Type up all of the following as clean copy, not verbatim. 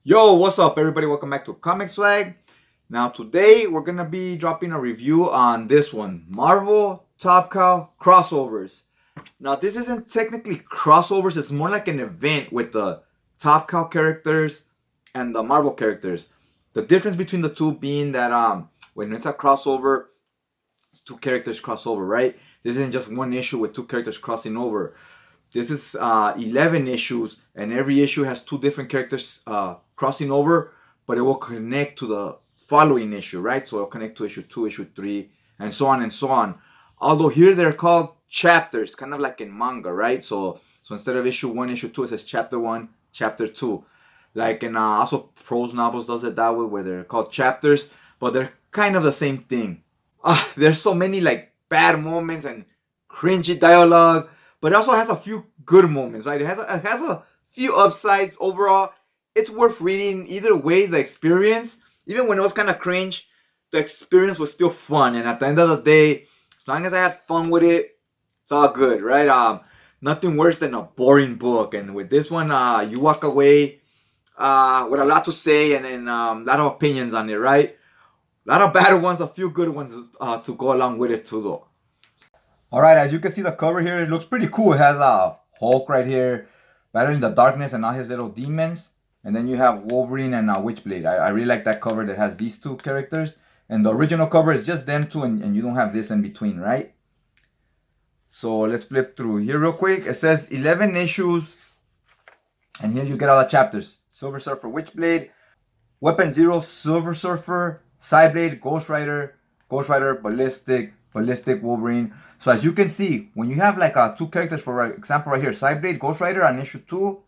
Yo, what's up everybody? Welcome back to Comic Swag. Now today we're gonna be dropping a review on this one, Marvel Top Cow crossovers. Now this isn't technically crossovers, it's more like an event with the Top Cow characters and the Marvel characters. The difference between the two being that when it's a crossover, two characters cross over, right? This isn't just one issue with two characters crossing over. This is 11 issues, and every issue has two different characters crossing over, but it will connect to the following issue, right? So it'll connect to issue 2, issue 3, and so on and so on. Although here they're called chapters, kind of like in manga, right? So instead of issue 1, issue 2, it says chapter 1, chapter 2. Like in also prose novels does it that way, where they're called chapters, but they're kind of the same thing. There's so many like bad moments and cringy dialogue, but it also has a few good moments, right? It has a few upsides overall. It's worth reading either way. The experience, even when it was kind of cringe, the experience was still fun. And at the end of the day, as long as I had fun with it, it's all good, right? Nothing worse than a boring book. And with this one, you walk away with a lot to say and then a lot of opinions on it, right? A lot of bad ones, a few good ones to go along with it too, though. All right, as you can see the cover here, it looks pretty cool. It has a Hulk right here, battling the darkness and all his little demons. And then you have Wolverine and Witchblade. I really like that cover that has these two characters. And the original cover is just them two, and you don't have this in between, right? So let's flip through here real quick. It says 11 issues. And here you get all the chapters. Silver Surfer, Witchblade, Weapon Zero, Silver Surfer, Psyblade, Ghost Rider, Ballistic, Wolverine. So as you can see, when you have like two characters, for example right here, Psyblade, Ghost Rider on issue 2,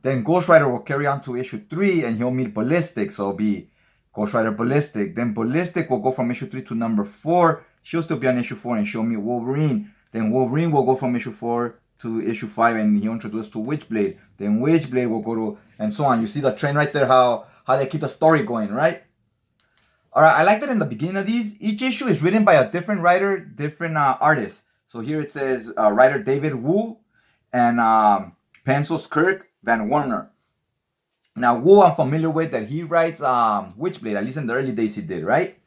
then Ghost Rider will carry on to issue 3 and he'll meet Ballistic. So it'll be Ghost Rider, Ballistic. Then Ballistic will go from issue 3 to number 4. She'll still be on issue 4 and she'll meet Wolverine. Then Wolverine will go from issue 4 to issue 5 and he'll introduce to Witchblade. Then Witchblade will go to, and so on. You see the trend right there, how they keep the story going, right? Alright, I like that in the beginning of these, each issue is written by a different writer, different artist. So here it says writer David Wu and pencils Kirk Van Warner. Now Wu I'm familiar with, that he writes Witchblade, at least in the early days he did, right?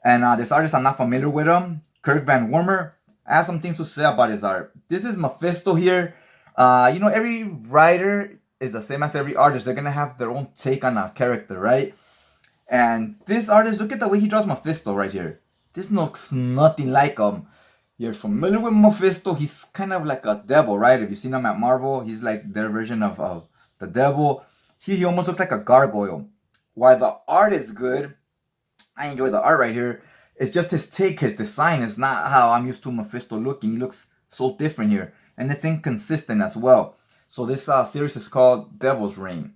And this artist I'm not familiar with him, Kirk Van Warmer. I have some things to say about his art. This is Mephisto here. Every writer is the same as every artist. They're going to have their own take on a character, right? And this artist, look at the way he draws Mephisto right here. This looks nothing like him. You're familiar with Mephisto. He's kind of like a devil, right? If you've seen him at Marvel, he's like their version of the devil. Here, he almost looks like a gargoyle. While the art is good, I enjoy the art right here. It's just his take, his design is not how I'm used to Mephisto looking. He looks so different here. And it's inconsistent as well. So this series is called Devil's Reign.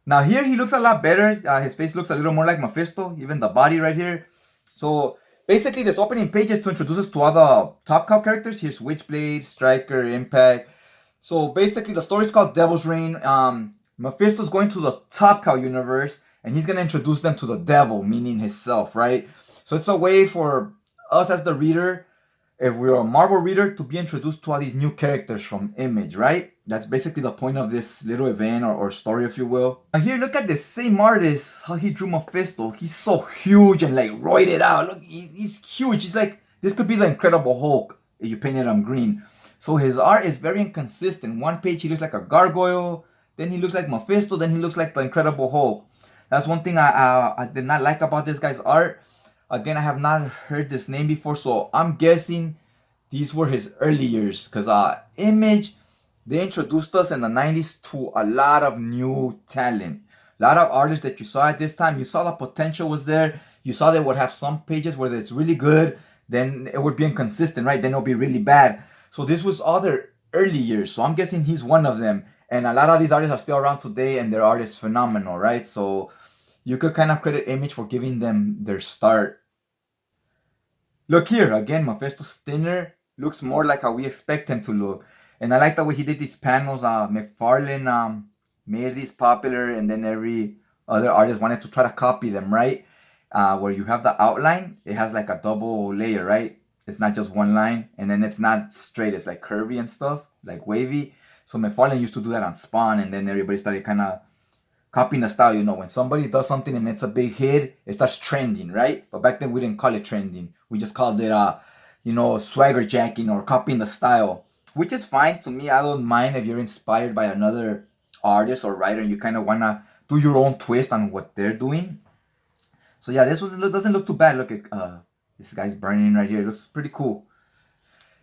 Now here he looks a lot better. His face looks a little more like Mephisto, even the body right here. So basically this opening page is to introduce us to all the Top Cow characters. Here's Witchblade, Striker, Impact. So basically the story is called Devil's Reign. Mephisto's going to the Top Cow universe and he's going to introduce them to the devil, meaning himself, right? So it's a way for us as the reader, if we're a Marvel reader, to be introduced to all these new characters from Image, right? That's basically the point of this little event or story, if you will. Now here, look at this same artist, how he drew Mephisto. He's so huge and like roided out. Look, he's huge. He's like, this could be the Incredible Hulk if you painted him green. So his art is very inconsistent. One page he looks like a gargoyle, then he looks like Mephisto, then he looks like the Incredible Hulk. That's one thing I did not like about this guy's art. Again, I have not heard this name before, so I'm guessing these were his early years. Because Image, they introduced us in the 90s to a lot of new talent. A lot of artists that you saw at this time, you saw the potential was there. You saw they would have some pages where it's really good, then it would be inconsistent, right? Then it'll be really bad. So this was all their early years. So I'm guessing he's one of them. And a lot of these artists are still around today and their art is phenomenal, right? So you could kind of credit Image for giving them their start. Look here, again, Mephisto's thinner, looks more like how we expect him to look. And I like the way he did these panels. McFarlane made these popular, and then every other artist wanted to try to copy them, right? Where you have the outline, it has like a double layer, right? It's not just one line, and then it's not straight, it's like curvy and stuff, like wavy. So McFarlane used to do that on Spawn, and then everybody started kind of copying the style. You know, when somebody does something and it's a big hit, it starts trending, right? But back then we didn't call it trending. We just called it, swagger jacking or copying the style, which is fine to me. I don't mind if you're inspired by another artist or writer and you kind of want to do your own twist on what they're doing. So yeah, doesn't look too bad. Look at this guy's burning right here. It looks pretty cool.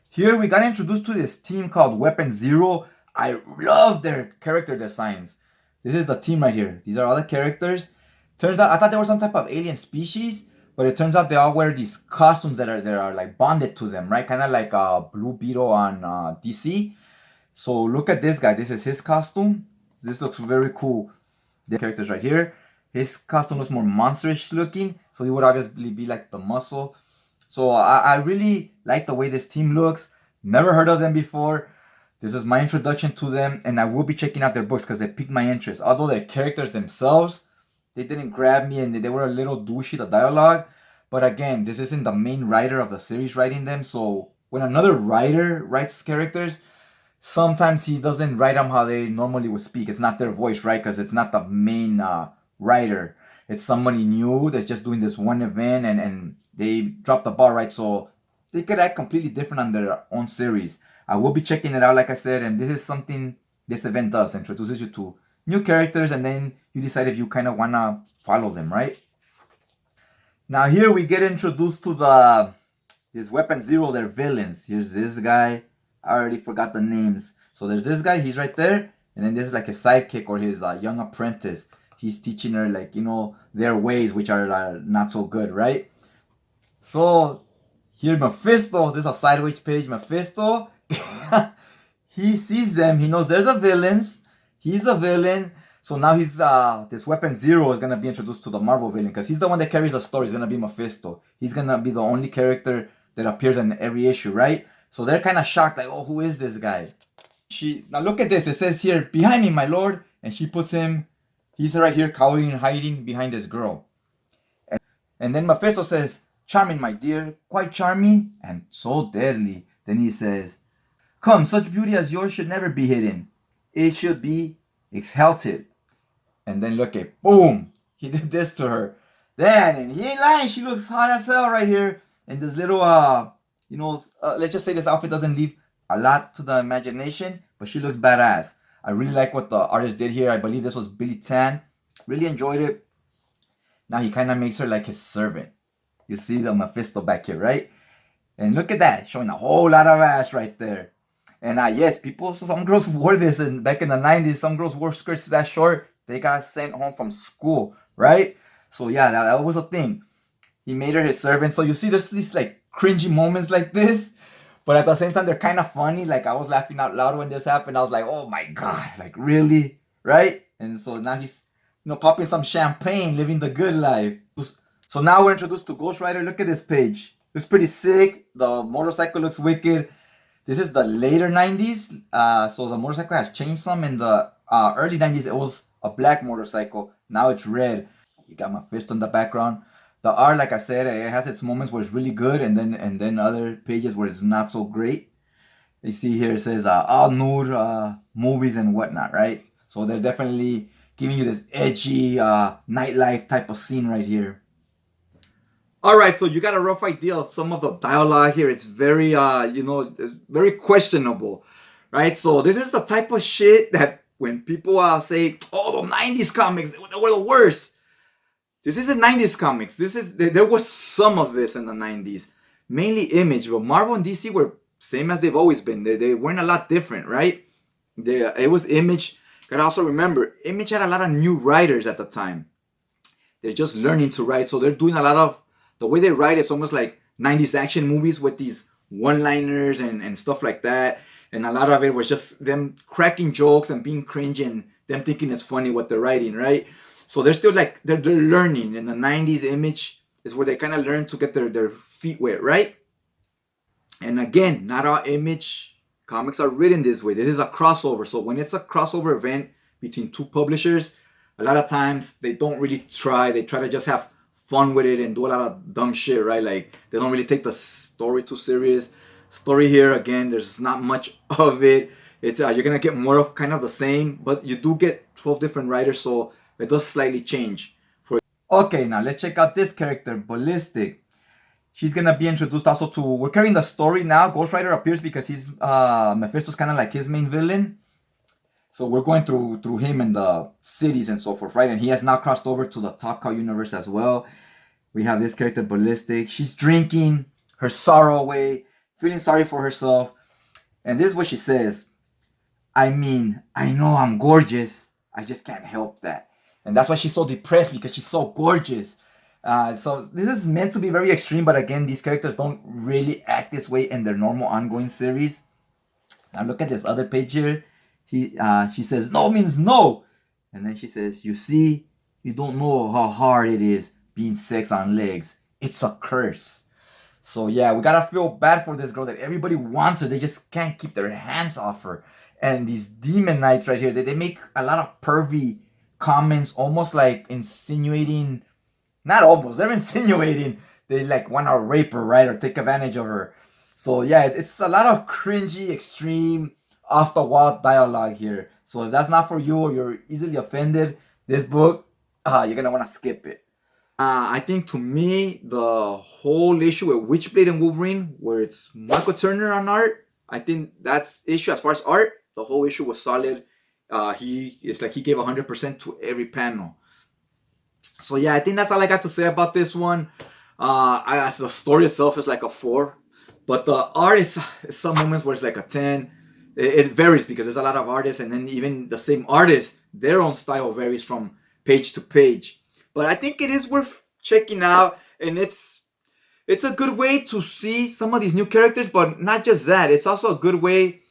Here we got introduced to this team called Weapon Zero. I love their character designs. This is the team right here. These are all the characters. Turns out I thought they were some type of alien species, but it turns out they all wear these costumes that are like bonded to them, right? Kind of like Blue Beetle on DC. So look at this guy. This is his costume. This looks very cool. The characters right here. His costume looks more monsterish looking, so he would obviously be like the Muscle. So I really like the way this team looks. Never heard of them before. This is my introduction to them, and I will be checking out their books because they piqued my interest. Although their characters themselves, they didn't grab me and they were a little douchey, the dialogue. But again, this isn't the main writer of the series writing them. So when another writer writes characters, sometimes he doesn't write them how they normally would speak. It's not their voice, right? Because it's not the main writer. It's somebody new that's just doing this one event and they dropped the ball, right? So they could act completely different on their own series. I will be checking it out, like I said, and this is something this event does. Introduces you to new characters, and then you decide if you kind of want to follow them, right? Now here we get introduced to this Weapon Zero, their villains. Here's this guy. I already forgot the names. So there's this guy, he's right there, and then this is like his sidekick or his young apprentice. He's teaching her, like, their ways, which are not so good, right? So here Mephisto, this is a sideways page. Mephisto, he sees them. He knows they're the villains. He's a villain. So now he's this Weapon Zero is gonna be introduced to the Marvel villain because he's the one that carries the story. He's gonna be Mephisto. He's gonna be the only character that appears in every issue, right? So they're kind of shocked, like, oh, who is this guy? Now look at this. It says here, behind me, my lord, and she puts him. He's right here, cowering and hiding behind this girl. And then Mephisto says, charming, my dear, quite charming, and so deadly. Then he says, come, such beauty as yours should never be hidden. It should be exalted. And then look at, boom, he did this to her. Then, and he ain't lying, she looks hot as hell right here. And this little, let's just say this outfit doesn't leave a lot to the imagination, but she looks badass. I really like what the artist did here. I believe this was Billy Tan. Really enjoyed it. Now he kind of makes her like his servant. You see the Mephisto back here, right? And look at that, showing a whole lot of ass right there. And yes, some girls wore this back in the 90s. Some girls wore skirts that short. They got sent home from school, right? So yeah, that was a thing. He made her his servant. So you see there's these like cringy moments like this. But at the same time, they're kind of funny. Like, I was laughing out loud when this happened. I was like, oh my God, like, really? Right? And so now he's, popping some champagne, living the good life. So now we're introduced to Ghost Rider. Look at this page. It's pretty sick. The motorcycle looks wicked. This is the later 90s. So the motorcycle has changed some. In the early 90s, it was a black motorcycle. Now it's red. You got my fist in the background. The art, like I said, it has its moments where it's really good, and then other pages where it's not so great. You see here it says Al Noor movies and whatnot, right? So they're definitely giving you this edgy nightlife type of scene right here. All right, so you got a rough idea of some of the dialogue here. It's very, it's very questionable, right? So this is the type of shit that when people say, "Oh, the '90s comics they were the worst." This isn't 90s comics. There was some of this in the 90s. Mainly Image, but Marvel and DC were same as they've always been. They weren't a lot different, right? It was Image. Gotta also remember, Image had a lot of new writers at the time. They're just learning to write, so they're doing a lot of, the way they write, it's almost like 90s action movies with these one-liners and stuff like that. And a lot of it was just them cracking jokes and being cringy and them thinking it's funny what they're writing, right? So they're still like, they're learning. In the 90s, Image is where they kind of learn to get their feet wet, right? And again, not all Image comics are written this way. This is a crossover. So when it's a crossover event between two publishers, a lot of times they don't really try. They try to just have fun with it and do a lot of dumb shit, right? Like, they don't really take the story too serious. Story here, again, there's not much of it. It's you're gonna get more of kind of the same, but you do get 12 different writers, so it does slightly change. Okay, now let's check out this character, Ballistic. She's gonna be introduced also to. We're carrying the story now. Ghost Rider appears because he's Mephisto's kind of like his main villain. So we're going through him in the cities and so forth, right? And he has now crossed over to the Top Cow universe as well. We have this character, Ballistic. She's drinking her sorrow away, feeling sorry for herself. And this is what she says. I mean, I know I'm gorgeous. I just can't help that. And that's why she's so depressed, because she's so gorgeous. So this is meant to be very extreme, but again, these characters don't really act this way in their normal ongoing series. Now look at this other page here. She says, no means no. And then she says, you see, you don't know how hard it is being sex on legs. It's a curse. So yeah, we gotta feel bad for this girl that everybody wants her. They just can't keep their hands off her. And these demon knights right here, they make a lot of pervy comments, almost like insinuating, not almost, they're insinuating they like want to rape her, right? Or take advantage of her. So yeah, it's a lot of cringy, extreme, off the wall dialogue here. So if that's not for you, or you're easily offended, this book, you're gonna want to skip it. I think to me, the whole issue with Witchblade and Wolverine, where it's Michael Turner on art, I think that's issue as far as art. The whole issue was solid. It's like he gave 100% to every panel. So yeah, I think that's all I got to say about this one. The story itself is like a 4, but the art is some moments where it's like a 10. It varies because there's a lot of artists, and then even the same artist, their own style varies from page to page. But I think it is worth checking out, and it's a good way to see some of these new characters, but not just that. It's also a good way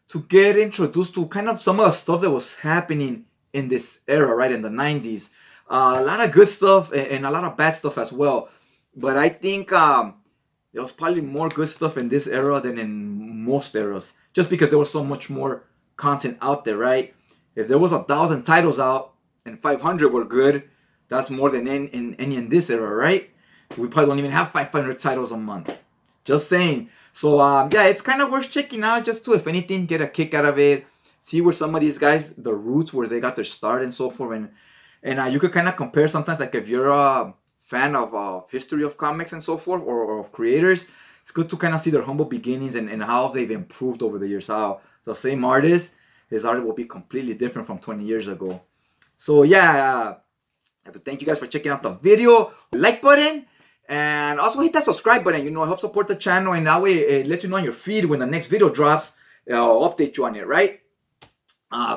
to get introduced to kind of some of the stuff that was happening in this era, right, in the 90s. A lot of good stuff and a lot of bad stuff as well. But I think there was probably more good stuff in this era than in most eras, just because there was so much more content out there, right? If there was 1,000 titles out and 500 were good, that's more than any in this era, right? We probably don't even have 500 titles a month. Just saying. So yeah, it's kind of worth checking out, just to, if anything, get a kick out of it. See where some of these guys, the roots, where they got their start and so forth. And you could kind of compare sometimes, like if you're a fan of history of comics and so forth, or of creators, it's good to kind of see their humble beginnings and how they've improved over the years. How the same artist, his art will be completely different from 20 years ago. So yeah, I have to thank you guys for checking out the video. Like button, and also hit that subscribe button. Help support the channel, and that way it lets you know on your feed when the next video drops. I'll update you on it, right?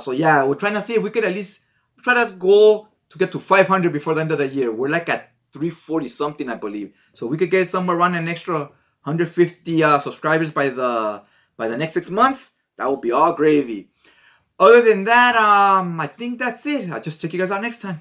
So yeah, we're trying to see if we could at least try that goal to get to 500 before the end of the year. We're like at 340 something, I believe. So we could get somewhere around an extra 150 subscribers by the next 6 months. That would be all gravy. Other than that, I think that's it. I'll just check you guys out next time.